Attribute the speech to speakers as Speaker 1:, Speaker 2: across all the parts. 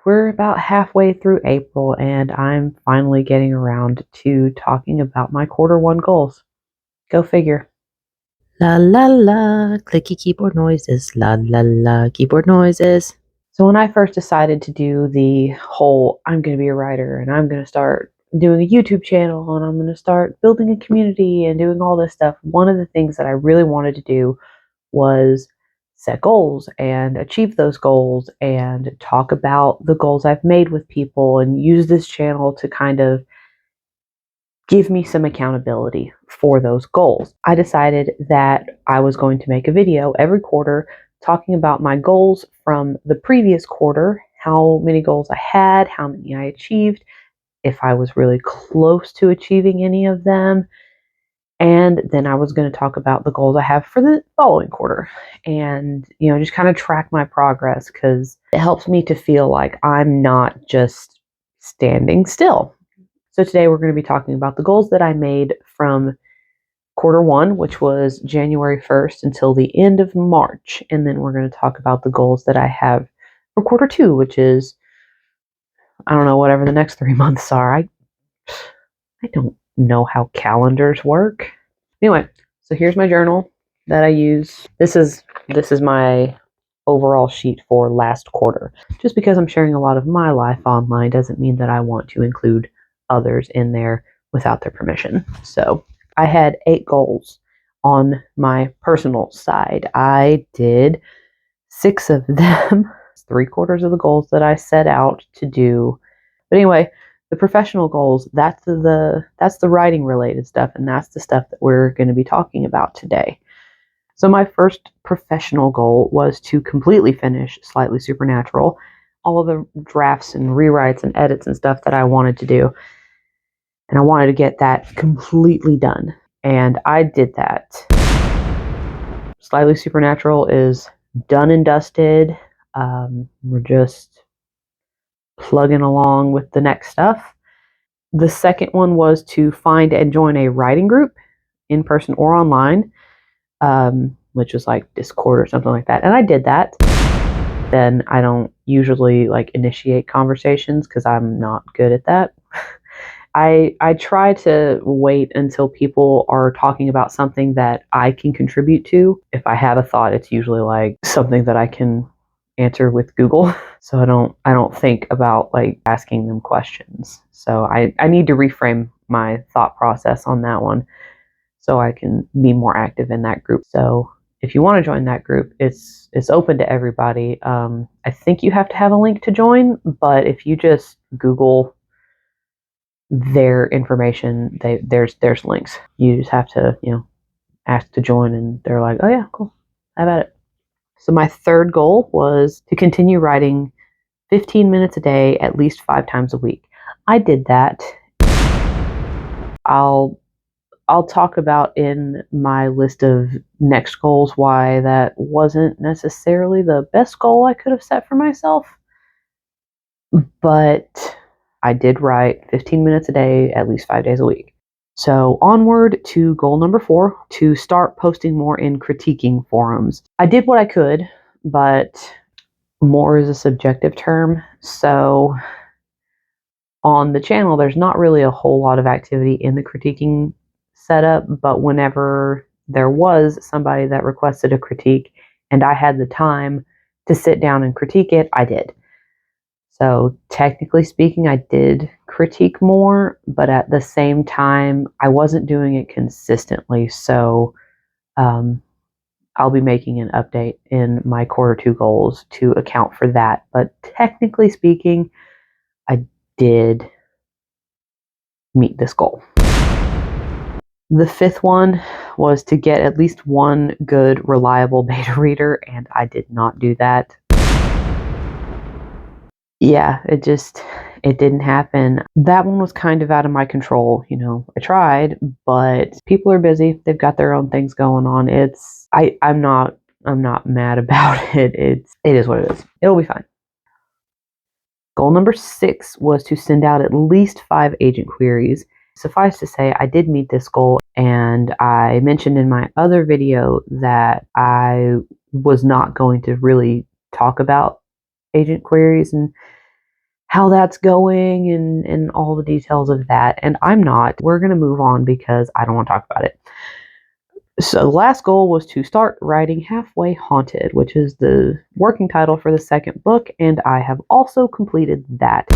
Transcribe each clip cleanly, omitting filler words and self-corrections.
Speaker 1: we're about halfway through April, and I'm finally getting around to talking about my quarter one goals. Go figure.
Speaker 2: La la la, clicky keyboard noises, la la la, keyboard noises.
Speaker 1: So, when I first decided to do the whole I'm going to be a writer and I'm going to start doing a YouTube channel and I'm going to start building a community and doing all this stuff, one of the things that I really wanted to do was set goals and achieve those goals and talk about the goals I've made with people and use this channel to kind of give me some accountability for those goals. I decided that I was going to make a video every quarter talking about my goals from the previous quarter, how many goals I had, how many I achieved, if I was really close to achieving any of them. And then I was going to talk about the goals I have for the following quarter and, just kind of track my progress because it helps me to feel like I'm not just standing still. So today we're going to be talking about the goals that I made from quarter one, which was January 1st until the end of March. And then we're going to talk about the goals that I have for quarter two, which is, I don't know, whatever the next 3 months are. I don't know how calendars work. Anyway, so here's my journal that I use. This is my overall sheet for last quarter. Just because I'm sharing a lot of my life online doesn't mean that I want to include others in there without their permission. So I had 8 goals on my personal side. I did 6 of them. 3/4 of the goals that I set out to do. But anyway, the professional goals, that's the writing related stuff, and that's the stuff that we're going to be talking about today. So my first professional goal was to completely finish Slightly Supernatural, all of the drafts and rewrites and edits and stuff that I wanted to do. And I wanted to get that completely done. And I did that. Slightly Supernatural is done and dusted. We're just plugging along with the next stuff. The second one was to find and join a writing group, in person or online, which was like Discord or something like that. And I did that. Then I don't usually initiate conversations because I'm not good at that. I try to wait until people are talking about something that I can contribute to. If I have a thought, it's usually like something that I can answer with Google. So I don't think about asking them questions. So I need to reframe my thought process on that one so I can be more active in that group. So if you want to join that group, it's open to everybody. I think you have to have a link to join, but if you just Google their information, there's links. You just have to ask to join, and they're like, oh yeah, cool, have at it. So my third goal was to continue writing 15 minutes a day, at least 5 times a week. I did that. I'll talk about in my list of next goals why that wasn't necessarily the best goal I could have set for myself. But I did write 15 minutes a day, at least 5 days a week. So onward to goal number 4, to start posting more in critiquing forums. I did what I could, but more is a subjective term. So on the channel, there's not really a whole lot of activity in the critiquing setup, but whenever there was somebody that requested a critique and I had the time to sit down and critique it, I did. So technically speaking, I did critique more, but at the same time, I wasn't doing it consistently. So I'll be making an update in my quarter 2 goals to account for that. But technically speaking, I did meet this goal. The 5th one was to get at least one good, reliable beta reader, and I did not do that. Yeah, it didn't happen. That one was kind of out of my control. I tried, but people are busy. They've got their own things going on. I'm not mad about it. It is what it is. It'll be fine. Goal number 6 was to send out at least 5 agent queries. Suffice to say, I did meet this goal, and I mentioned in my other video that I was not going to really talk about agent queries and how that's going and all the details of that. And I'm not. We're going to move on because I don't want to talk about it. So the last goal was to start writing Halfway Haunted, which is the working title for the second book, and I have also completed that.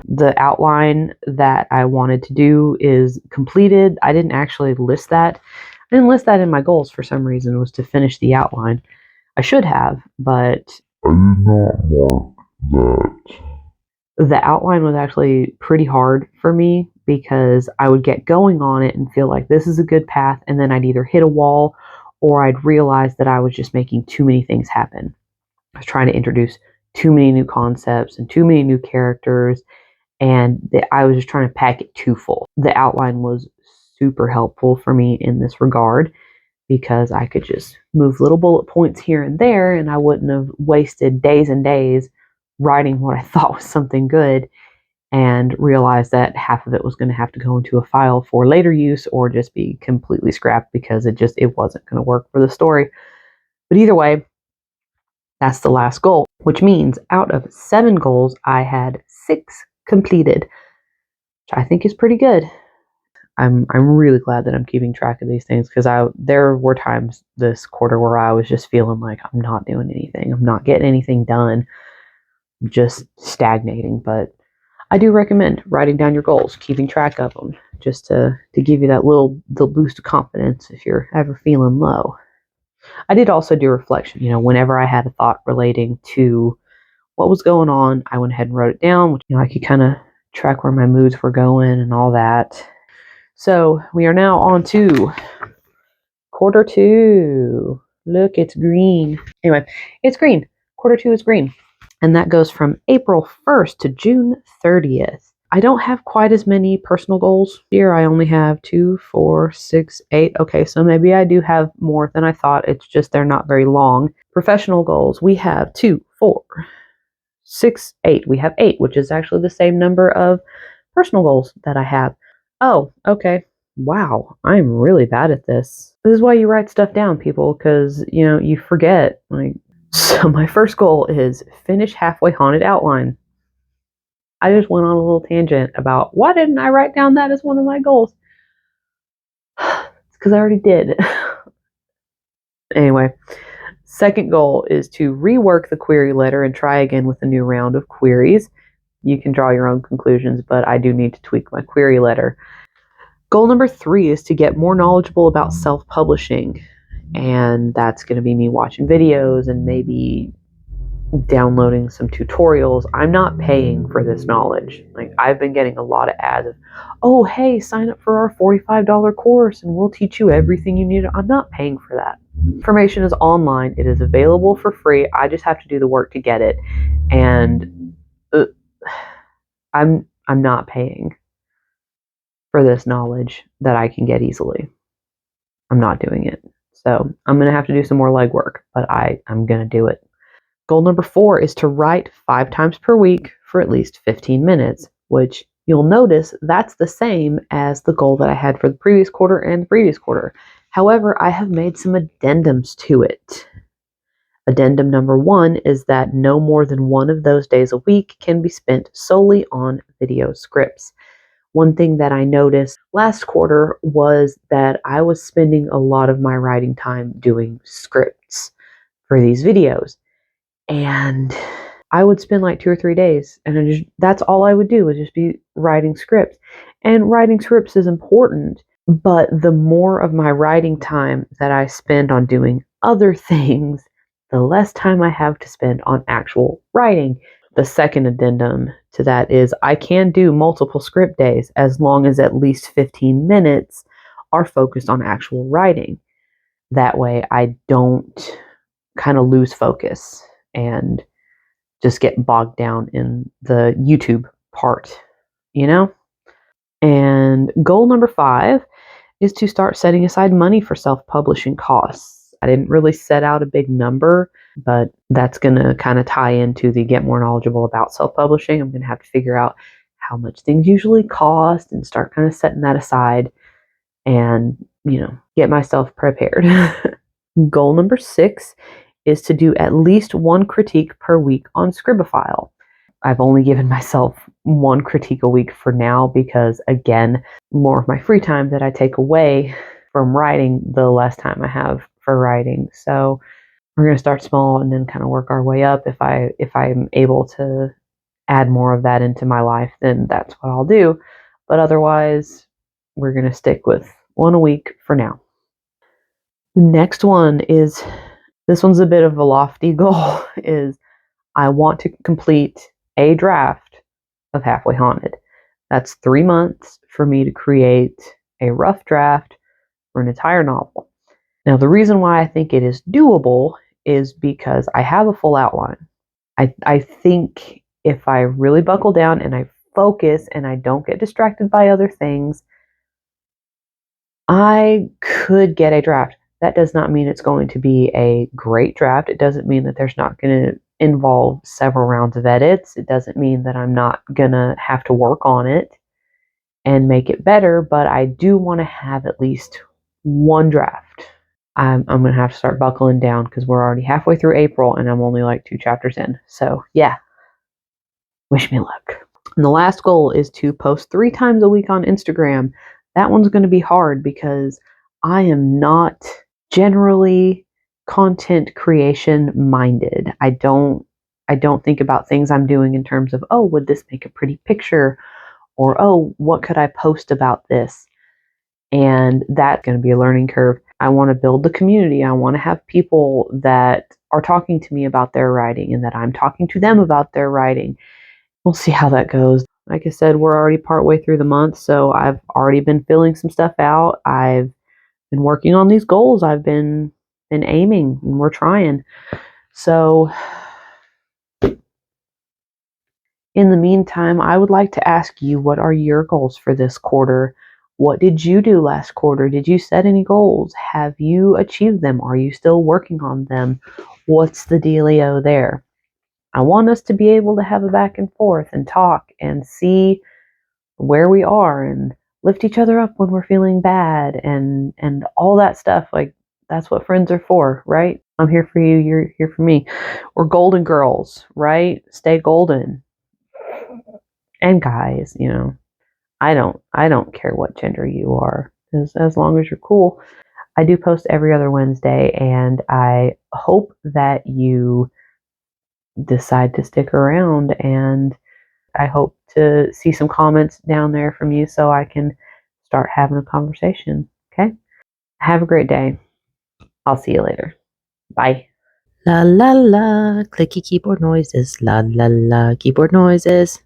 Speaker 1: The outline that I wanted to do is completed. I didn't actually list that. I didn't list that in my goals for some reason, was to finish the outline. I should have, but
Speaker 3: I did not mark that.
Speaker 1: the outline was actually pretty hard for me because I would get going on it and feel like this is a good path, and then I'd either hit a wall or I'd realize that I was just making too many things happen. I was trying to introduce too many new concepts and too many new characters, and I was just trying to pack it too full. The outline was super helpful for me in this regard because I could just move little bullet points here and there, and I wouldn't have wasted days and days writing what I thought was something good and realized that half of it was going to have to go into a file for later use or just be completely scrapped because it wasn't going to work for the story. But either way, that's the last goal, which means out of 7 goals, I had 6 completed, which I think is pretty good. I'm really glad that I'm keeping track of these things because there were times this quarter where I was just feeling like I'm not doing anything. I'm not getting anything done, just stagnating. But I do recommend writing down your goals, keeping track of them, just to give you that little boost of confidence if you're ever feeling low. I did also do reflection. Whenever I had a thought relating to what was going on, I went ahead and wrote it down. I could kind of track where my moods were going and all that. So we are now on to quarter 2. Look, it's green. Anyway, it's green. Quarter 2 is green. And that goes from April 1st to June 30th. I don't have quite as many personal goals here. I only have 2, 4, 6, 8. Okay, so maybe I do have more than I thought. It's just they're not very long. Professional goals, we have 2, 4, 6, 8. We have 8, which is actually the same number of personal goals that I have. Oh, okay. Wow, I'm really bad at this. This is why you write stuff down, people, because, you forget. So my first goal is finish Halfway Haunted outline. I just went on a little tangent about why didn't I write down that as one of my goals? It's because I already did. Anyway, second goal is to rework the query letter and try again with a new round of queries. You can draw your own conclusions, but I do need to tweak my query letter. Goal number 3 is to get more knowledgeable about self-publishing, and that's going to be me watching videos and maybe downloading some tutorials. I'm not paying for this knowledge. I've been getting a lot of ads of, oh, hey, sign up for our $45 course and we'll teach you everything you need. I'm not paying for that. Information is online. It is available for free. I just have to do the work to get it. And I'm not paying for this knowledge that I can get easily. I'm not doing it. So I'm going to have to do some more legwork, but I'm going to do it. Goal number 4 is to write 5 times per week for at least 15 minutes, which you'll notice that's the same as the goal that I had for the previous quarter and the previous quarter. However, I have made some addendums to it. Addendum number 1 is that no more than one of those days a week can be spent solely on video scripts. One thing that I noticed last quarter was that I was spending a lot of my writing time doing scripts for these videos. And I would spend like 2 or 3 days, and that's all I would do, would just be writing scripts. And writing scripts is important, but the more of my writing time that I spend on doing other things, the less time I have to spend on actual writing. The second addendum to that is I can do multiple script days as long as at least 15 minutes are focused on actual writing. That way I don't kind of lose focus and just get bogged down in the YouTube part, And goal number 5 is to start setting aside money for self-publishing costs. I didn't really set out a big number, but that's going to kind of tie into the get more knowledgeable about self-publishing. I'm going to have to figure out how much things usually cost and start kind of setting that aside and, get myself prepared. Goal number 6 is to do at least 1 critique per week on Scribophile. I've only given myself one critique a week for now because, again, more of my free time that I take away from writing, the less time I have for writing. So we're going to start small and then kind of work our way up. If I'm able to add more of that into my life, then that's what I'll do. But otherwise, we're going to stick with one a week for now. The next one is, this one's a bit of a lofty goal, is I want to complete a draft of Halfway Haunted. That's 3 months for me to create a rough draft for an entire novel. Now, the reason why I think it is doable is because I have a full outline. I think if I really buckle down and I focus and I don't get distracted by other things, I could get a draft. That does not mean it's going to be a great draft. It doesn't mean that there's not going to involve several rounds of edits. It doesn't mean that I'm not going to have to work on it and make it better, but I do want to have at least one draft. I'm going to have to start buckling down because we're already halfway through April and I'm only like 2 chapters in. So yeah, wish me luck. And the last goal is to post 3 times a week on Instagram. That one's going to be hard because I am not generally content creation minded. I don't think about things I'm doing in terms of, oh, would this make a pretty picture? Or, oh, what could I post about this? And that's going to be a learning curve. I want to build the community. I want to have people that are talking to me about their writing and that I'm talking to them about their writing. We'll see how that goes. Like I said, we're already partway through the month, so I've already been filling some stuff out. I've been working on these goals. I've been aiming, and we're trying. So in the meantime, I would like to ask you, what are your goals for this quarter? What did you do last quarter? Did you set any goals? Have you achieved them? Are you still working on them? What's the dealio there? I want us to be able to have a back and forth and talk and see where we are and lift each other up when we're feeling bad and all that stuff. Like, that's what friends are for, right? I'm here for you, you're here for me. We're golden girls, right? Stay golden. And guys, I don't care what gender you are, as long as you're cool. I do post every other Wednesday, and I hope that you decide to stick around, and I hope to see some comments down there from you so I can start having a conversation. Okay? Have a great day. I'll see you later. Bye.
Speaker 2: La la la, clicky keyboard noises. La la la, keyboard noises.